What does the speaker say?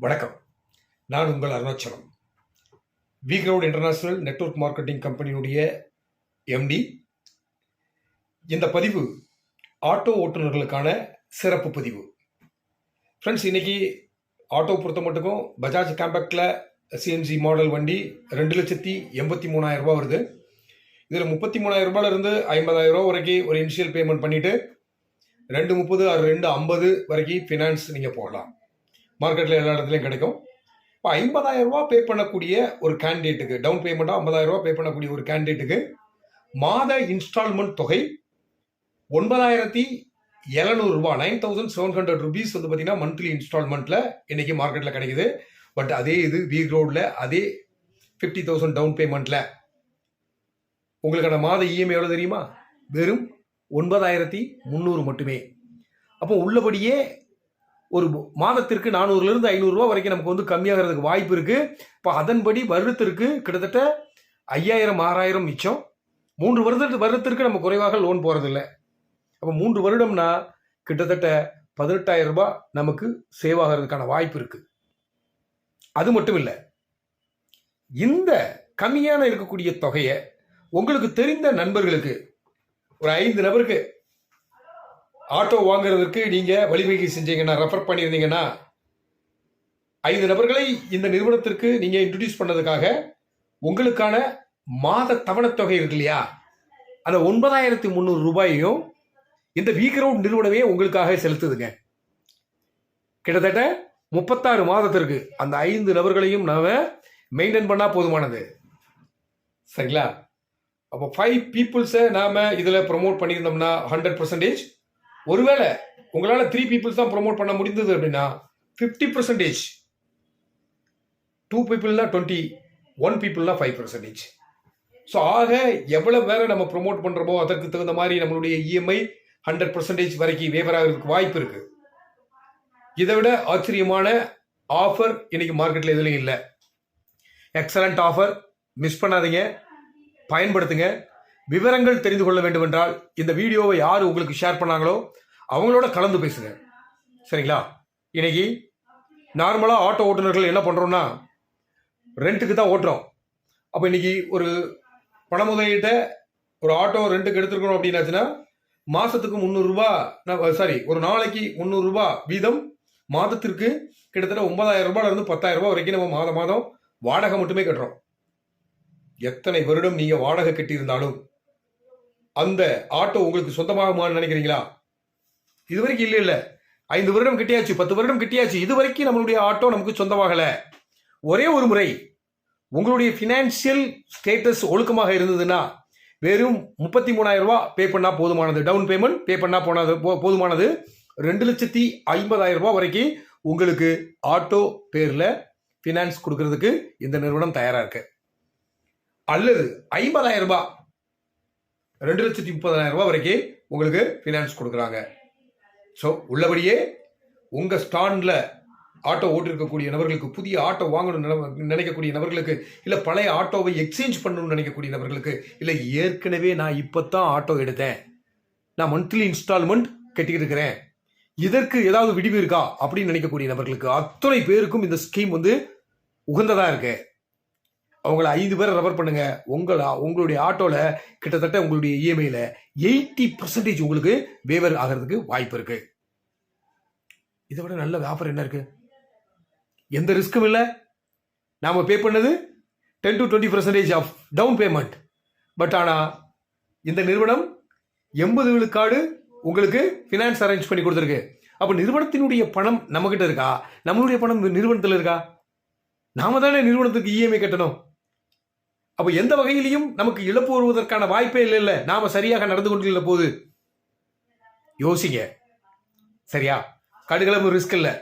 வணக்கம். நான் உங்கள் அருணாச்சலம். விக்ரவுட் இன்டர்நேஷனல் நெட்வொர்க் மார்க்கெட்டிங் கம்பெனியுடைய எம்டி. இந்த பதிவு ஆட்டோ ஓட்டுநர்களுக்கான சிறப்பு பதிவு. ஃப்ரெண்ட்ஸ், இன்னைக்கு ஆட்டோ பொறுத்த மட்டுக்கும் பஜாஜ் காம்பேக்டில் சிஎன்ஜி மாடல் வண்டி 2,83,000 ரூபா வருது. இதில் 33,000 ரூபாயிலிருந்து 50,000 ரூபா வரைக்கும் ஒரு இனிஷியல் பேமெண்ட் பண்ணிவிட்டு 230 ஆர் 250 வரைக்கும் ஃபினான்ஸ் நீங்கள் போடலாம். மார்க்கெட்டில் எல்லா இடத்துலையும் கிடைக்கும். இப்போ 50,000 ரூபா பே பண்ணக்கூடிய ஒரு கேண்டிடேட்டுக்கு, டவுன் பேமெண்ட்டாக 50,000 ரூபா பே பண்ணக்கூடிய ஒரு கேண்டிடேட்டுக்கு மாத இன்ஸ்டால்மெண்ட் தொகை 9,700 ரூபா, 9,700 ருபீஸ் வந்து பார்த்தீங்கன்னா மந்த்லி இன்ஸ்டால்மெண்ட்டில் இன்னைக்கு மார்க்கெட்டில் கிடைக்குது. பட் அதே இது விக்ரவுடில் அதே 50,000 டவுன் பேமெண்ட்டில் உங்களுக்கான மாத இஎம்ஐ எவ்வளோ தெரியுமா? வெறும் 9,300 மட்டுமே. அப்போ உள்ளபடியே ஒரு மாதத்திற்கு 400லேருந்து 500 ரூபா வரைக்கும் நமக்கு வந்து கம்மியாகிறதுக்கு வாய்ப்பு இருக்கு. இப்போ அதன்படி வருடத்திற்கு கிட்டத்தட்ட 5,000 6,000 மிச்சம். 3 வருடத்திற்கு நம்ம குறைவாக லோன் போறதில்லை. அப்போ 3 வருடம்னா கிட்டத்தட்ட 18,000 ரூபாய் நமக்கு சேவ் ஆகிறதுக்கான வாய்ப்பு இருக்கு. அது மட்டும் இல்லை, இந்த கம்மியான இருக்கக்கூடிய தொகையை உங்களுக்கு தெரிந்த நண்பர்களுக்கு, ஒரு 5 நபருக்கு ஆட்டோ வாங்குறதுக்கு நீங்க வழிவகை செஞ்சீங்கன்னா, ரெஃபர் பண்ணியிருந்தீங்கன்னா, 5 நபர்களை இந்த நிறுவனத்திற்கு நீங்க இன்ட்ரோடியூஸ் பண்ணதுக்காக உங்களுக்கான மாத தவணைத்தொகை இருக்கு இல்லையா, அந்த 9,300 ரூபாயையும் இந்த விக்ரவுட் நிறுவனமே உங்களுக்காக செலுத்துதுங்க. கிட்டத்தட்ட 36 மாதத்திற்கு அந்த 5 நபர்களையும் நாம மெயின்டைன் பண்ணா போதுமானது. சரிங்களா? அப்போ 5 பீப்புள்ஸை நாம இதுல ப்ரொமோட் பண்ணியிருந்தோம்னா 100%. ஒருவேளை உங்களால 3 பீப்புள்ஸ் தான் ப்ரொமோட் பண்ண முடிந்தது அப்படின்னா 50%, 2 பீப்புள்னா 20, 1 பீப்புள்னா 5%. ஸோ ஆக எவ்வளவு வேற நம்ம ப்ரொமோட் பண்றோமோ அதற்கு தகுந்த மாதிரி நம்மளுடைய இஎம்ஐ 100% வரைக்கும் வேவர் ஆகிறதுக்கு வாய்ப்பு இருக்கு. இதை விட ஆச்சரியமான ஆஃபர் இன்னைக்கு மார்க்கெட்ல எதுலையும் இல்லை. எக்ஸலண்ட் ஆஃபர், மிஸ் பண்ணாதீங்க, பயன்படுத்துங்க. விவரங்கள் தெரிந்து கொள்ள வேண்டும் என்றால் இந்த வீடியோவை யார் உங்களுக்கு ஷேர் பண்ணாங்களோ அவங்களோட கலந்து பேசுங்க. சரிங்களா? இன்னைக்கு நார்மலா ஆட்டோ ஓட்டுநர்கள் என்ன பண்றோம்னா, ரெண்ட்டுக்கு தான் ஓட்டுறோம். அப்போ இன்னைக்கு ஒரு பண முதலீட்டை ஒரு ஆட்டோ ரெண்ட்டுக்கு எடுத்துருக்கணும் அப்படின்னாச்சுன்னா மாசத்துக்கு 300 ரூபாய், ஒரு நாளைக்கு 300 ரூபாய் வீதம், மாதத்திற்கு கிட்டத்தட்ட 9,000 ரூபாயில இருந்து 10,000 ரூபாய் வரைக்கும் நம்ம மாதம் வாடகை மட்டுமே கட்டுறோம். எத்தனை வருடம் நீங்க வாடகை கட்டியிருந்தாலும் அந்த ஆட்டோ உங்களுக்கு சொந்தமாக நினைக்கிறீங்களா? இது வரைக்கும் இல்ல 5 வருடம் கிட்டியாச்சு, 10 வருடம் கிட்டியாச்சு, இது வரைக்கும் நம்மளுடைய ஆட்டோ நமக்கு சொந்தமாகல. ஒரே ஒரு முறை உங்களுடைய பினான்சியல் ஸ்டேட்டஸ் ஒழுக்கமாக இருந்ததுன்னா வெறும் 33,000 ரூபாய் பே பண்ணா போதுமானது. டவுன் பேமெண்ட் பே பண்ணா போதுமானது. 2,50,000 ரூபாய் வரைக்கும் உங்களுக்கு ஆட்டோ பேர்ல பினான்ஸ் கொடுக்கறதுக்கு இந்த நிறுவனம் தயாரா இருக்கு. அல்லது 50,000 ரூபாய், 2,30,000 ரூபாய் வரைக்கும் உங்களுக்கு பினான்ஸ் கொடுக்குறாங்க. ஸோ உள்ளபடியே உங்க ஸ்டாண்ட்ல ஆட்டோ ஓட்டிருக்கக்கூடிய நபர்களுக்கு, புதிய ஆட்டோ வாங்கணும்னு நினைக்கக்கூடிய நபர்களுக்கு, இல்லை பழைய ஆட்டோவை எக்ஸ்சேஞ்ச் பண்ணணும்னு நினைக்கக்கூடிய நபர்களுக்கு, இல்லை ஏற்கனவே நான் இப்போத்தான் ஆட்டோ எடுத்தேன், நான் மந்த்லி இன்ஸ்டால்மெண்ட் கட்டிக்கிட்டு இருக்கிறேன், இதற்கு ஏதாவது விடிவு இருக்கா அப்படின்னு நினைக்கக்கூடிய நபர்களுக்கு அத்தனை பேருக்கும் இந்த ஸ்கீம் வந்து உகந்ததா இருக்கு. அவங்கள 5 பேரை ரெஃபர் பண்ணுங்க. உங்களுடைய ஆட்டோல கிட்டத்தட்ட உங்களுடைய இஎம்ஐல 80% உங்களுக்கு வேவர் ஆகிறதுக்கு வாய்ப்பு இருக்கு. இதை விட நல்ல ஆஃபர் என்ன இருக்கு? எந்த ரிஸ்க்கும் இல்லை. நாம பே பண்ணது 10 to 20% off down payment. But ஆனா இந்த நிறுவனம் 80 விழுக்காடு உங்களுக்கு பினான்ஸ் அரேஞ்ச் பண்ணி கொடுத்துருக்கு. அப்ப நிறுவனத்தினுடைய பணம் நம்ம கிட்ட இருக்கா? நம்மளுடைய பணம் நிறுவனத்தில் இருக்கா? நாம தானே நிறுவனத்துக்கு இஎம்ஐ கட்டணும். அப்ப எந்த வகையிலையும் நமக்கு இழப்பு வருவதற்கான வாய்ப்பே இல்லை. நாம சரியாக நடந்து கொண்டுள்ள போது யோசிங்க. சரியா? கடுகளவு ரிஸ்க் இல்லை.